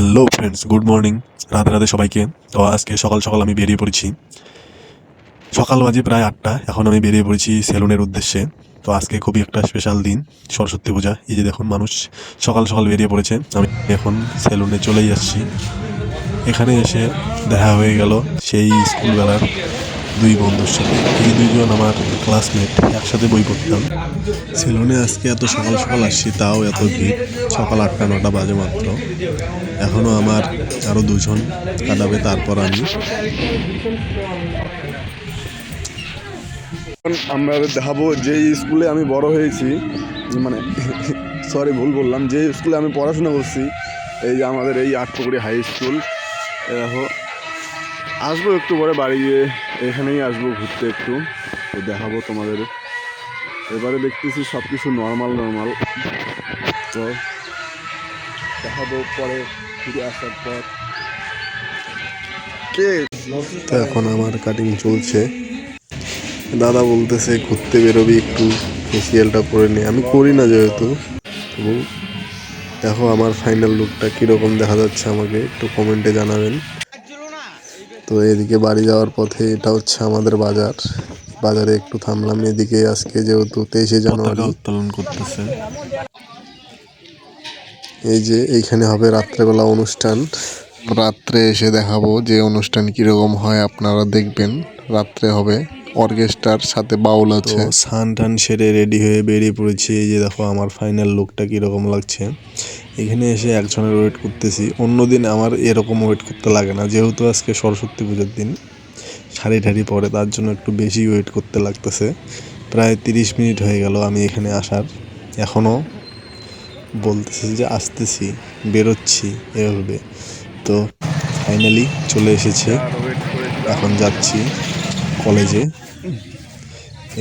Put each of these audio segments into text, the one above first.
Hello friends, good morning. Radhe Radhe সবাইকে। তো আজকে সকাল সকাল আমি বেরিয়ে পড়েছি। সকাল বাজে প্রায় 8টা। এখন আমি বেরিয়ে পড়েছি সেলুনের উদ্দেশ্যে। তো আজকে খুবই একটা স্পেশাল দিন, সরস্বতী পূজা। এই যে দেখুন, মানুষ সকাল সকাল বেরিয়ে পড়েছে। আমি এখন সেলুনে চলেই যাচ্ছি। এখানে এসে দেখা হয়ে গেল সেই স্কুলবেলার দুই বন্ধুর সাথে। এই দুইজন আমার ক্লাসমেট, একসাথে বই পড়তাম। সেলুনে আজকে এত সকাল সকাল আসছি, তাও এত ভিড়। সকাল 8টা-9টা বাজে মাত্র। এখনও আমার আরও দুজন কাটাবে, তারপর আমি। আমরা দেখাবো যে স্কুলে আমি বড় হয়েছি, মানে সরি ভুল বললাম, যে স্কুলে আমি পড়াশোনা করছি, এই যে আমাদের এই আটপুকুরি হাই স্কুল। দেখো, আসবো একটু পরে বাড়ি গিয়ে, এখানেই আসবো ঘুরতে একটু, তো দেখাবো তোমাদের। এবারে দেখতেছি সব কিছু নর্মাল, তো দেখাবো পরে ফিরে আসার পর। তো এখন আমার কাটিং চলছে। দাদা বলতেছে ঘুরতে বেরোবি, একটু ফেসিয়ালটা করে নে। আমি করি না যেহেতু, তবু দেখো আমার ফাইনাল লুকটা কীরকম দেখা যাচ্ছে, আমাকে একটু কমেন্টে জানাবেন। তো এদিকে বাড়ি যাওয়ার পথে, এটা হচ্ছে আমাদের বাজার। বাজারে একটু থামলাম। এদিকে আজকে যেহেতু 23শে জানুয়ারি উত্তোলন করতেছে, এই যে এইখানে হবে রাত্রেবেলা অনুষ্ঠান। রাত্রে এসে দেখাবো যে অনুষ্ঠান কিরকম হয়, আপনারা দেখবেন। রাত্রে হবে অর্কেস্ট্রার সাথে বাউল আছে। স্নান টান সেরে রেডি হয়ে বেরিয়ে পড়েছি। এই যে দেখো আমার ফাইনাল লুকটা কীরকম লাগছে। এখানে এসে একজনের ওয়েট করতেছি। অন্যদিন আমার এরকম ওয়েট করতে লাগে না, যেহেতু আজকে সরস্বতী পুজোর দিন, শাড়ি ঠাড়ি পরে, তার জন্য একটু বেশি ওয়েট করতে লাগতেছে। প্রায় 30 মিনিট হয়ে গেল আমি এখানে আসার। এখনও বলতেছে যে আসতেছি, বেরোচ্ছি, এভাবে। তো ফাইনালি চলে এসেছে। এখন যাচ্ছি কলেজে।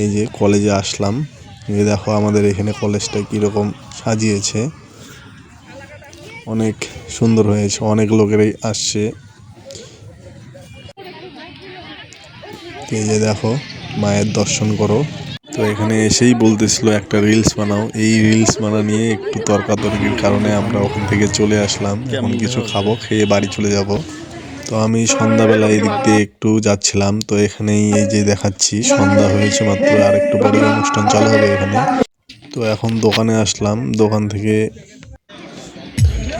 এই যে কলেজে আসলাম। এই দেখো আমাদের এখানে কলেজটা কীরকম সাজিয়েছে, অনেক সুন্দর হয়েছে। অনেক লোকেরাই আসছে। এই যে দেখো, মায়ের দর্শন করো। তো এখানে এসেই বলতেছিল একটা রিলস বানাও। এই রিলস বানা নিয়ে একটু তর্কাতর্কির কারণে আমরা ওখান থেকে চলে আসলাম। এখন কিছু খাবো, খেয়ে বাড়ি চলে যাব। তো আমি সন্ধ্যাবেলা এদিক দিয়ে একটু যাচ্ছিলাম। তো এখানেই এই যে দেখাচ্ছি, সন্ধ্যা হয়েছে মাত্র, আর একটু পরে অনুষ্ঠান চালু হবে এখানে। তো এখন দোকানে আসলাম। দোকান থেকে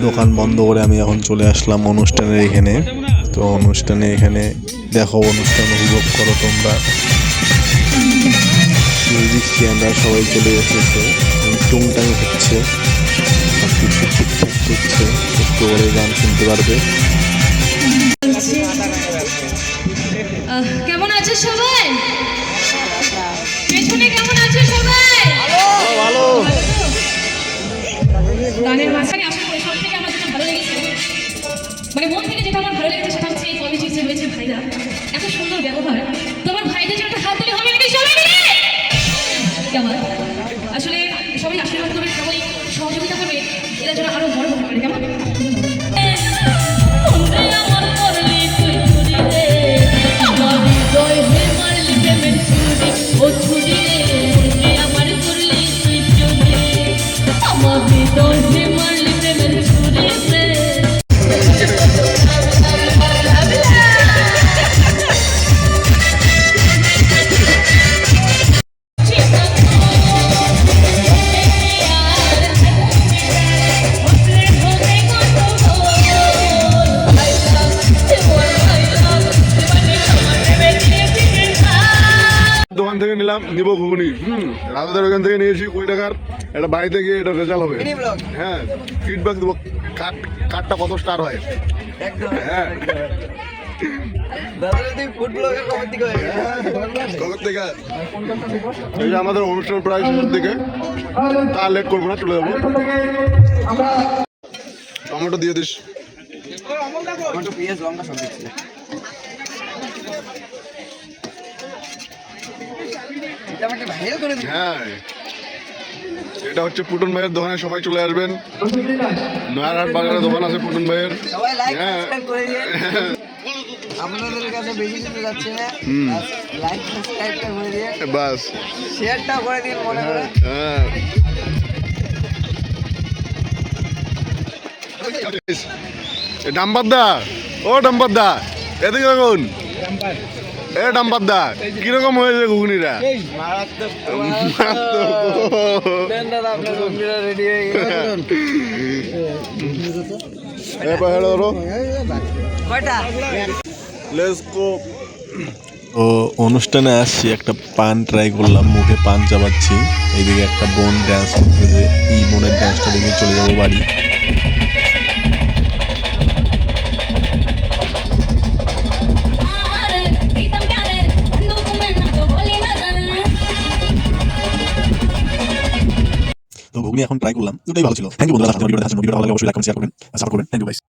দোকান বন্ধ করে আমি এখন চলে আসলাম অনুষ্ঠানের এখানে। তো অনুষ্ঠানে এখানে দেখো, অনুষ্ঠান উপভোগ করো তোমরা। মিউজিক চেয়াররা সবাই চলে এসেছে, টুংটাং হচ্ছে, সব কিছু ঠিকঠাক করছে। একটু করে গান শুনতে পারবে। কেমন আছে সবাই? পেছনে কেমন আছে সবাই? ভালো। গানের মাঝখানে আসলে সব থেকে আমার যেটা ভালো লেগেছে, মানে মন থেকে যেটা আমার ভালো লেগেছে, সেটা হচ্ছে এই কলেজে যে হয়েছে ভাইরা, এত সুন্দর ব্যবহার। তোমার ভাইদের জন্য একটা হাত তুলে হবে নাকি সবাই মিলে? কেমন আসলে সবাই আশীর্বাদ করবে, সবাই সহযোগিতা করবে, এরা যেন আরো বড় হতে পারে। কেমন দোকান থেকে নিব ঘুগনি। রাজাদের ওখান থেকে নিয়েছি 20 টাকার। এটা বাড়িতে গিয়ে এটা রেজাল্ট হবে। হ্যাঁ, ফিডব্যাক দেবো, কার্ডটা কত স্টার হয়। হ্যাঁ, এই যে আমাদের অনুষ্ঠান প্রায় শেষের দিকে, তার লেট করবো না, চলে যাবো। টমেটো দিয়ে দিস। হ্যাঁ, এটা হচ্ছে পুটন ভাইয়ের দোকানে, সবাই চলে আসবেন। নয়ারহাট বাজারে দোকান আছে পুটন ভাইয়ের। হ্যাঁ, আপনাদের কাছে বেশি কিছু যাচ্ছে না, লাইক সাবস্ক্রাইবটা করে দিয়ে বাস, শেয়ারটা করে দিন মনে করে। হ্যাঁ। ডাম্পার দা, ও ডাম্পার দা, এদিকে দেখুন। এ ডাম্পার দা, কিরকম হয়েছে ঘুগনিটা? Let's go. তো অনুষ্ঠানে আসছি, একটা পান ট্রাই করলাম, মুখে পান চাবাচ্ছি। এইদিকে একটা বোন ড্যান্স করতেছে, এই বোনের ড্যান্সটা দেখে চলে যাবো বাড়ি। তো ঘুগনি এখন ট্রাই করলাম, দুটাই ভালো ছিল। থ্যাংক ইউ বন্ধুরা, ভিডিওটা দেখার জন্য। ভিডিওটা ভালো লাগলে অবশ্যই লাইক কমেন্ট শেয়ার করবেন, সাপোর্ট করবেন। Thank you guys.